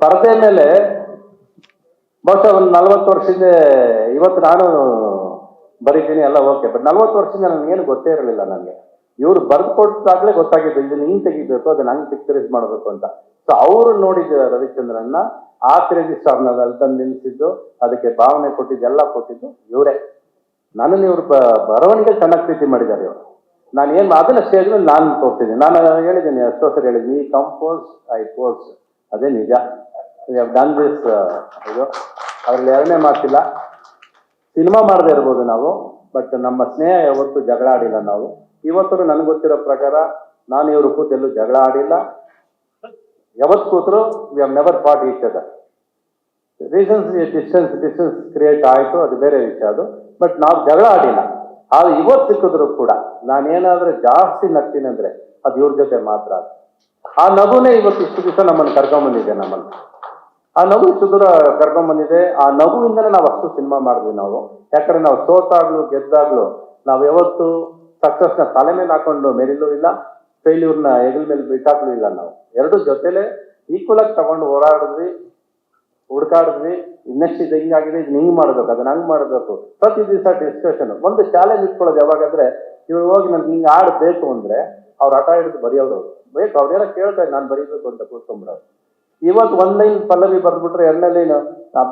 ಪರದೆ ಮೇಲೆ ಬಹುಶಃ ಒಂದು 40 ವರ್ಷದಿಂದ ಇವತ್ತು ನಾನು ಬರೀತೀನಿ ಎಲ್ಲ ಓಕೆ, ಬಟ್ 40 ವರ್ಷದಿಂದ ನನಗೇನು ಗೊತ್ತೇ ಇರಲಿಲ್ಲ. ನನಗೆ ಇವ್ರು ಬರೆದು ಕೊಟ್ಟಾಗಲೇ ಗೊತ್ತಾಗಿದ್ದು ಇದನ್ನ ಹಿಂಗೆ ತೆಗಿಬೇಕು, ಅದನ್ನ ಹಂಗೆ ಪಿಕ್ಚರೈಸ್ ಮಾಡಬೇಕು ಅಂತ. ಸೊ ಅವರು ನೋಡಿದ ರವಿಚಂದ್ರನ್ನ ಆ ಕ್ರೇಜಿ ಸ್ಟಾರ್ನಲ್ಲಿ ಅಲ್ಲಿ ತಂದು ನಿಲ್ಲಿಸಿದ್ದು, ಅದಕ್ಕೆ ಭಾವನೆ ಕೊಟ್ಟಿದ್ದು, ಎಲ್ಲ ಕೊಟ್ಟಿದ್ದು ಇವರೇ. ನನ್ನನ್ನು ಇವರು ಬರವಣಿಗೆ ಚೆನ್ನಾಗಿ ಪ್ರೀತಿ ಮಾಡಿದ್ದಾರೆ ಇವರು. ನಾನು ಏನು ಅದನ್ನ ಸ್ಟೇಜ್ ಮೇಲೆ ನಾನು ತೋರಿಸಿದ್ದೀನಿ. ನಾನು ಹೇಳಿದ್ದೀನಿ, ಎಷ್ಟೋ ಸರಿ ಹೇಳಿದ್ದೀನಿ, ಈ ಕಂಪೋಸ್ ಐ ಪೋಸ್, ಅದೇ ನಿಜ. ಡನ್ ದಿಸ್ ಇದು ಅದ್ರಲ್ಲಿ ಎರಡನೇ ಮಾತಿಲ್ಲ. ಸಿನಿಮಾ ಮಾಡದೇ ಇರ್ಬೋದು ನಾವು, ಬಟ್ ನಮ್ಮ ಸ್ನೇಹ ಯಾವತ್ತು ಜಗಳ ಆಡಿಲ್ಲ ನಾವು. ಇವತ್ತು ನನಗೆ ಗೊತ್ತಿರೋ ಪ್ರಕಾರ ನಾನು ಇವರು ಕೂತೆಲ್ಲೂ ಜಗಳ ಆಡಿಲ್ಲ. ಯಾವತ್ತು ಕೂತರು we have never fought each other. Reasons distance create ಆಯಿತು, ಅದು ಬೇರೆ ವಿಷಯ ಅದು. ಬಟ್ ನಾವು ಜಗಳ ಆಡಿಲ್ಲ. ಆದ್ರೆ ಇವತ್ತು ಸಿಕ್ಕಿದ್ರು ಕೂಡ ನಾನೇನಾದ್ರೆ ಜಾಸ್ತಿ ನಗ್ತೀನಿ ಅಂದ್ರೆ ಅದು ಇವ್ರ ಜೊತೆ ಮಾತ್ರ. ಆ ನಗುನೇ ಇವತ್ತು ಇಷ್ಟು ದಿವಸ ನಮ್ಮನ್ನು ಕರ್ಕೊಂಡ್ಬಂದಿದೆ. ನಮ್ಮನ್ನು ಆ ನಗು ಇಷ್ಟು ದೂರ ಕರ್ಕೊಂಡ್ಬಂದಿದೆ. ಆ ನಗುವಿಂದನೇ ನಾವು ಅಷ್ಟು ಸಿನಿಮಾ ಮಾಡಿದ್ವಿ ನಾವು. ಯಾಕಂದ್ರೆ ನಾವು ಸೋತಾಗ್ಲು ಗೆದ್ದಾಗ್ಲು ನಾವು ಯಾವತ್ತು ಸಕ್ಸಸ್ನ ತಲೆ ಮೇಲೆ ಹಾಕೊಂಡು ಮೆರಿಲೂ ಇಲ್ಲ, ಫೇಲ್ಯೂರ್ನ ಹೆಗಲ ಮೇಲೆ ಬಿಟ್ಟಾಕ್ಲೂ ಇಲ್ಲ. ನಾವು ಎರಡು ಜೊತೆಲೆ ಈಕ್ವಲ್ ಆಗಿ ತಗೊಂಡು ಹೋರಾಡಿದ್ವಿ, ಹುಡ್ಕಾಡಿದ್ವಿ. ಇನ್ನೆಸ್ಟ್ ಇದು ಹಿಂಗಾಗಿದೆ, ಇದನ್ನ ಹಿಂಗ್ ಮಾಡ್ಬೇಕು, ಅದನ್ನ ಹಂಗ್ ಮಾಡ್ಬೇಕು. ಪ್ರತಿ ದಿವಸ ಡಿಸ್ಕಷನ್. ಒಂದು ಚಾಲೆಂಜ್ ಇಟ್ಕೊಳ್ಳೋದು ಯಾವಾಗಂದ್ರೆ, ಇವ್ರು ಹೋಗಿ ನನ್ಗೆ ಹಿಂಗೆ ಆಡ್ಬೇಕು ಅಂದ್ರೆ ಅವ್ರು ಹಠ ಹಿಡಿದು ಬರೆಯೋರು ಬೇಕು. ಅವ್ರೇನೋ ಕೇಳ್ತಾರೆ, ನಾನು ಬರೀಬೇಕು ಅಂತ ಕೂತ್ಕೊಂಡ್ಬಿಡೋರು. ಇವತ್ತು ಒಂದ್ ಲೈನ್ ಪಲ್ಲವಿ ಬರ್ದ್ಬಿಟ್ರೆ ಎರಡನೇ ಲೈನ್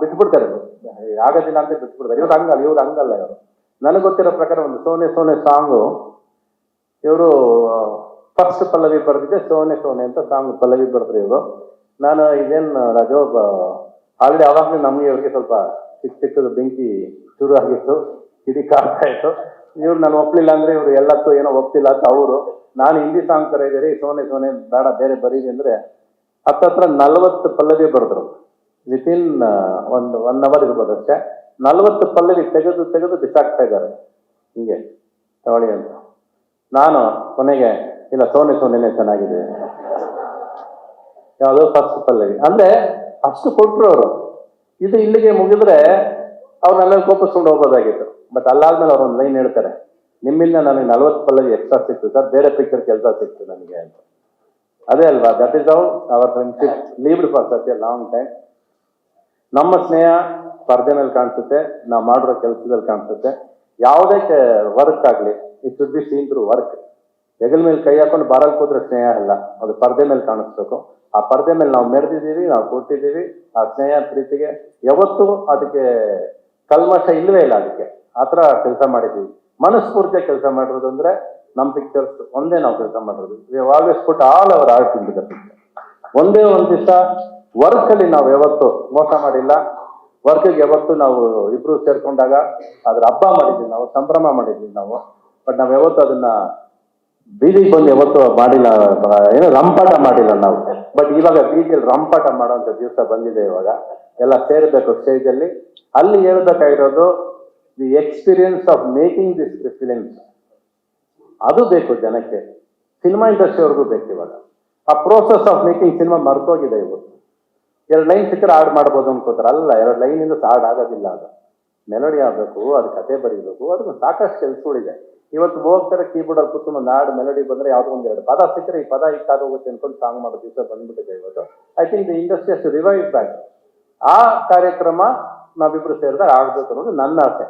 ಬಿಟ್ಬಿಡ್ತಾರೆ, ಆಗೋದಿಲ್ಲ ಅಂತ ಬಿಟ್ಬಿಡ್ತಾರೆ. ಇವ್ರು ಹಂಗಲ್ಲ. ಇವರು ನನಗೆ ಗೊತ್ತಿರೋ ಪ್ರಕಾರ ಒಂದು ಸೋನೆ ಸೋನೆ ಸಾಂಗು ಇವರು ಫಸ್ಟ್ ಪಲ್ಲವಿ ಬರೆದಿದೆ, ಸೋನೆ ಸೋನೆ ಅಂತ ಸಾಂಗ್ ಪಲ್ಲವಿ ಬರೆದ್ರು ಇವರು. ನಾನು ಇದೇನು ರಾಜು ಆಲ್ರೆಡಿ ಅವಾಗಲೇ ನಮಗೆ ಇವ್ರಿಗೆ ಸ್ವಲ್ಪ ಚಿಕ್ಕದು ಬೆಂಕಿ ಶುರು ಆಗಿತ್ತು, ಕಿಡಿಕಾಗ್ತಾ ಇತ್ತು. ಇವ್ರು ನಾನು ಒಪ್ಲಿಲ್ಲ ಅಂದ್ರೆ ಇವ್ರು ಎಲ್ಲತ್ತೂ ಏನೋ ಒಪ್ತಿಲ್ಲ ಅಂತ ಅವರು. ನಾನು ಹಿಂದಿ ಸಾಂಗ್ ತರ ಇದ್ದೀರಿ, ಸೋನೆ ಸೋನೆ ಬೇಡ ಬೇರೆ ಬರೀರಿ ಅಂದ್ರೆ ಹತ್ತತ್ರ 40 ಪಲ್ಲವಿ ಬರೆದ್ರು. ವಿತಿನ್ ಒಂದು 1 ಅವರ್ ಇರ್ಬೋದು ಅಷ್ಟೇ. 40 ಪಲ್ಲವಿ ತೆಗೆದು ಬಿಸಾಕ್ತಾ ಇದ್ದಾರೆ ಹಿಂಗೆ ತಗೊಳ್ಳಿ ಅಂತ. ನಾನು ಕೊನೆಗೆ ಇಲ್ಲ, ಸೋನೆ ಸೋನೆನೇ ಚೆನ್ನಾಗಿದೆ, ಯಾವುದೋ ಫಸ್ಟ್ ಪಲ್ಲವಿ ಅಂದ್ರೆ ಅಷ್ಟು ಕೊಟ್ರು ಅವರು. ಇದು ಇಲ್ಲಿಗೆ ಮುಗಿದ್ರೆ ಅವ್ರು ನನ್ನಲ್ಲಿ ಕೋಪಿಸ್ಕೊಂಡು ಹೋಗೋದಾಗಿತ್ತು. ಬಟ್ ಅಲ್ಲಾದ್ಮೇಲೆ ಅವ್ರು ಒಂದು ಲೈನ್ ಹೇಳ್ತಾರೆ, ನಿಮ್ಮಿಂದ ನನಗೆ 40 ಪಲ್ಲವಿ ಎಕ್ಸ್ಟ್ರಾ ಸಿಕ್ತು ಸರ್, ಬೇರೆ ಪಿಕ್ಚರ್ ಕೆಲಸ ಸಿಕ್ತು ನನಗೆ ಅಂತ. ಅದೇ ಅಲ್ವಾ, that is how our friendship lived for such A long time. ನಮ್ಮ ಸ್ನೇಹ ಸ್ಪರ್ಧೆ ಮೇಲೆ ಕಾಣಿಸುತ್ತೆ, ನಾವು ಮಾಡಿರೋ ಕೆಲಸದಲ್ಲಿ ಕಾಣಿಸುತ್ತೆ. ಯಾವುದೇ ವರ್ಕ್ ಆಗಲಿ, it should be seen through work. ಹೆಗಲ ಮೇಲೆ ಕೈ ಹಾಕೊಂಡು ಬಾರಲ್ಲಿ ಕೂತ್ರೆ ಸ್ನೇಹ ಅಲ್ಲ, ಅದು ಪರ್ದೆ ಮೇಲೆ ಕಾಣಿಸ್ಬೇಕು. ಆ ಪರ್ದೆ ಮೇಲೆ ನಾವು ಮೆರೆದಿದ್ದೀವಿ, ನಾವು ಕೊಟ್ಟಿದ್ದೀವಿ. ಆ ಸ್ನೇಹ ಪ್ರೀತಿಗೆ ಯಾವತ್ತೂ ಅದಕ್ಕೆ ಕಲ್ಮಶ ಇಲ್ಲವೇ ಇಲ್ಲ. ಅದಕ್ಕೆ ಆ ಥರ ಕೆಲಸ ಮಾಡಿದ್ದೀವಿ. ಮನಸ್ಫೂರ್ತಿಯಾಗಿ ಕೆಲಸ ಮಾಡಿರೋದು ಅಂದ್ರೆ ನಮ್ಮ ಪಿಕ್ಚರ್ಸ್ ಒಂದೇ ನಾವು ಕೆಲಸ ಮಾಡಿರೋದು. We have always put all our art in the picture. ಒಂದೇ ಒಂದು ದಿವಸ ವರ್ಕಲ್ಲಿ ನಾವು ಯಾವತ್ತು ಮೋಸ ಮಾಡಿಲ್ಲ. ವರ್ಕಿಗೆ ಯಾವತ್ತು ನಾವು ಇಬ್ರು ಸೇರ್ಕೊಂಡಾಗ ಅದ್ರ ಹಬ್ಬ ಮಾಡಿದ್ವಿ ನಾವು, ಸಂಭ್ರಮ ಮಾಡಿದ್ವಿ ನಾವು. ಬಟ್ ನಾವು ಯಾವತ್ತು ಅದನ್ನ ಬೀದಿಗೆ ಬಂದು ಯಾವತ್ತು ಮಾಡಿಲ್ಲ, ಏನೋ ರಂಪಾಟ ಮಾಡಿಲ್ಲ ನಾವು. ಬಟ್ ಇವಾಗ ಬೀದಿಯಲ್ಲಿ ರಂಪಾಟ ಮಾಡುವಂತ ದಿವಸ ಬಂದಿದೆ. ಇವಾಗ ಎಲ್ಲ ಸೇರ್ಬೇಕು ಸ್ಟೇಜಲ್ಲಿ. ಅಲ್ಲಿ ಹೇಳ್ಬೇಕಾಗಿರೋದು the experience of making this films. ಅದು ಬೇಕು ಜನಕ್ಕೆ, ಸಿನಿಮಾ ಇಂಡಸ್ಟ್ರಿಯವ್ರಿಗೂ ಬೇಕು. ಇವಾಗ ಆ ಪ್ರೋಸೆಸ್ ಆಫ್ ಮೇಕಿಂಗ್ ಸಿನಿಮಾ ಮರ್ತೋಗಿದೆ ಇವತ್ತು. 2 ಲೈನ್ ಸಿಕ್ಕರೆ ಹಾಡು ಮಾಡ್ಬೋದು ಅನ್ಕೋತಾರೆ. ಅಲ್ಲ, 2 ಲೈನಿಂದ ಹಾಡು ಆಗೋದಿಲ್ಲ. ಅದು ಮೆಲೋಡಿ ಆಗಬೇಕು, ಅದು ಕತೆ ಬರೀಬೇಕು, ಅದಕ್ಕೆ ಸಾಕಷ್ಟು ಕೆಲಸಗಳಿದೆ. ಇವತ್ತು ಹೋಗ್ತಾರೆ ಕೀಬೋರ್ಡಲ್ಲಿ ಕೂತ್ಕೊಂಡು ಒಂದು ಹಾಡು ಮೆಲೋಡಿ ಬಂದ್ರೆ ಯಾವುದೋ 1-2 ಪದ ಸಿಕ್ಕರೆ ಈ ಪದ ಇಟ್ಟಾಗೋಗುತ್ತೆ ಅನ್ಕೊಂಡು ಸಾಂಗ್ ಮಾಡೋ ದಿವಸ ಬಂದ್ಬಿಟ್ಟಿದೆ ಇವತ್ತು. I think the industry has to revive back. ಆ ಕಾರ್ಯಕ್ರಮ ನಾವಿಬ್ರು ಸೇರಿದಾಗ ಆಗ್ಬೇಕು ಅನ್ನೋದು ನನ್ನ ಆಸೆ.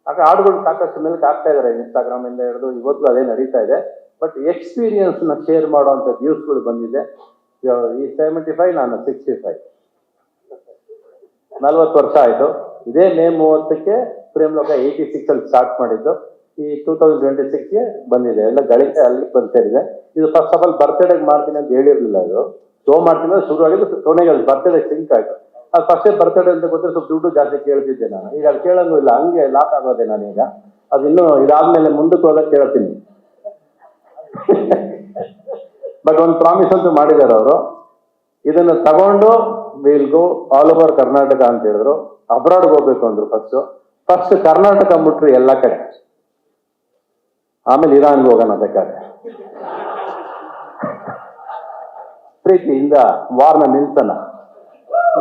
ಆಗ ಹಾಡುಗಳು ಸಾಕಷ್ಟು ಮೇಲಕ್ಕೆ ಆಗ್ತಾ ಇದಾರೆ, ಇನ್ಸ್ಟಾಗ್ರಾಮ್ ಇಂದ ಹಿಡಿದು ಇವತ್ತು ಅದೇ ನಡೀತಾ ಇದೆ. ಬಟ್ ಎಕ್ಸ್ಪೀರಿಯನ್ಸ್ ನ ಶೇರ್ ಮಾಡುವಂತ ನ್ಯೂಸ್ಗಳು ಬಂದಿದೆ. ಈ 75, ನಾನು 65, 40 ವರ್ಷ ಆಯ್ತು. ಇದೇ ಮೇ 30ಕ್ಕೆ ಪ್ರೇಮ್ಲೋಕ 86 ಅಲ್ಲಿ ಸ್ಟಾರ್ಟ್ ಮಾಡಿದ್ದು. ಈ 2026ಗೆ ಬಂದಿದೆ. ಎಲ್ಲ ಗಳಿಕೆ ಅಲ್ಲಿ ಬಂದು ಸೇರಿದೆ. ಇದು ಫಸ್ಟ್ ಆಫ್ ಆಲ್ ಬರ್ತ್ಡೇಗೆ ಮಾಡ್ತೀನಿ ಅಂತ ಹೇಳಿರ್ಲಿಲ್ಲ. ಇದು ಶೋ ಮಾಡ್ತೀನಿ ಅಂತ ಶುರು ಆಗಿದ್ದು ಕೊನೆಗೆ ಅಲ್ಲಿ ಬರ್ತ್ಡೇ ಸಿಂಕ್ ಆಯ್ತು. ಅದು ಫಸ್ಟೇ ಬರ್ತ್ಡೇ ಅಂತ ಗೊತ್ತಿರೋ ಸ್ವಲ್ಪ ದುಡ್ಡು ಜಾಸ್ತಿ ಕೇಳ್ತಿದ್ದೆ ನಾನು. ಈಗ ಅದು ಕೇಳಂಗೂ ಇಲ್ಲ, ಹಂಗೆ ಲಾಕ್ ಆಗೋದೆ ನಾನೀಗ. ಅದು ಇನ್ನೂ ಇದಾದ್ಮೇಲೆ ಮುಂದಕ್ಕೆ ಹೋದಾಗ ಕೇಳ್ತೀನಿ. ಬಟ್ ಒಂದು ಪ್ರಾಮಿಸ್ ಅಂತೂ ಮಾಡಿದ್ದಾರೆ ಅವರು, ಇದನ್ನು ತಗೊಂಡು will go all over Karnataka ಅಂತ ಹೇಳಿದ್ರು. ಅಬ್ರಾಡ್ಗೆ ಹೋಗ್ಬೇಕು ಅಂದ್ರು. ಫಸ್ಟ್ ಕರ್ನಾಟಕ ಮುಟ್ರಿ ಎಲ್ಲ ಕಡೆ, ಆಮೇಲೆ ಇರಾನ್ಗೆ ಹೋಗೋಣ ಬೇಕಾದ್ರೆ. ಪ್ರೀತಿಯಿಂದ ವಾರ್ನ ನಿಲ್ಸೋಣ.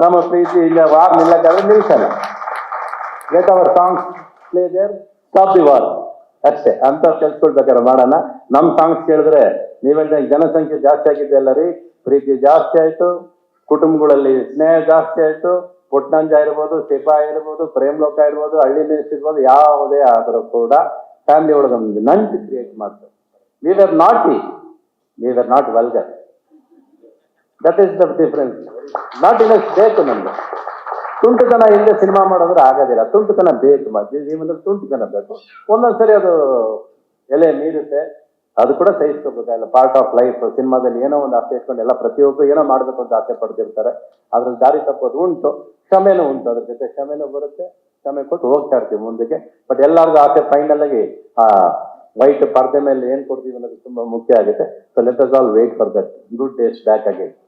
ನಮ್ಮ ಪ್ರೀತಿಯಿಂದ ವಾರ್ ನಿಲ್ಲಕ್ಕಾದ್ರೆ ನಿಲ್ಸೋಣ. Let our songs play there, stop the war ಅಷ್ಟೇ. ಅಂತ ಕೆಲ್ಸಗಳು ಬೇಕಾದ್ರೆ ಮಾಡೋಣ. ನಮ್ಮ ಸಾಂಗ್ಸ್ ಕೇಳಿದ್ರೆ ನೀವೆಲ್ಲ ಜನಸಂಖ್ಯೆ ಜಾಸ್ತಿ ಆಗಿದ್ದೆ ಅಲ್ಲ ರೀ, ಪ್ರೀತಿ ಜಾಸ್ತಿ ಆಯ್ತು, ಕುಟುಂಬಗಳಲ್ಲಿ ಸ್ನೇಹ ಜಾಸ್ತಿ ಆಯ್ತು. ಪುಟ್ನಂಜ ಇರ್ಬೋದು, ಸಿಪಾ ಇರ್ಬೋದು, ಪ್ರೇಮ್ ಲೋಕ ಇರ್ಬೋದು, ಹಳ್ಳಿ ನ್ಯೂಸ್ ಇರ್ಬೋದು, ಯಾವುದೇ ಆದರೂ ಕೂಡ ಫ್ಯಾಮಿಲಿ ಒಳಗೆ ಒಂದು ನಂಟು ಕ್ರಿಯೇಟ್ ಮಾಡ್ತಾರೆ. ವಿ ಆರ್ ನಾಟಿ, we are not vulgar. That is the difference. Naughtiness ಬೇಕು ನಮ್ಗೆ. ತುಂಟುತನ ಇಲ್ಲದೆ ಸಿನಿಮಾ ಮಾಡೋದ್ರೆ ಆಗೋದಿಲ್ಲ. ತುಂಟುತನ ಬೇಕು, ಜೀವನದಲ್ಲಿ ತುಂಟುತನ ಬೇಕು. ಒಂದೊಂದ್ಸರಿ ಅದು ಎಲೆ ಮೀರುತ್ತೆ, ಅದು ಕೂಡ ಸಹಿಸ್ಕೋಬೇಕಾಗಿಲ್ಲ. Part of life. ಸಿನಿಮಾದಲ್ಲಿ ಏನೋ ಒಂದು ಆಸೆ ಇಟ್ಕೊಂಡು ಎಲ್ಲ ಪ್ರತಿಯೊಬ್ಬರು ಏನೋ ಮಾಡ್ಬೇಕು ಅಂತ ಆಸೆ ಪಡ್ತಿರ್ತಾರೆ. ಅದ್ರಲ್ಲಿ ದಾರಿ ತಪ್ಪೋದು ಉಂಟು, ಕ್ಷಮೆನೂ ಉಂಟು. ಅದ್ರ ಜೊತೆ ಕ್ಷಮೆನೂ ಬರುತ್ತೆ, ಕ್ಷಮೆ ಕೊಟ್ಟು ಹೋಗ್ತಾ ಇರ್ತೀವಿ ಮುಂದಕ್ಕೆ. ಬಟ್ ಎಲ್ಲರಿಗೂ ಆಸೆ ಫೈನಲ್ ಆಗಿ ಆ ವೈಟ್ ಪರ್ದೆ ಮೇಲೆ ಏನ್ ಕೊಡ್ತೀವಿ ಅನ್ನೋದು ತುಂಬಾ ಮುಖ್ಯ ಆಗುತ್ತೆ. So let us all wait for that good days back again.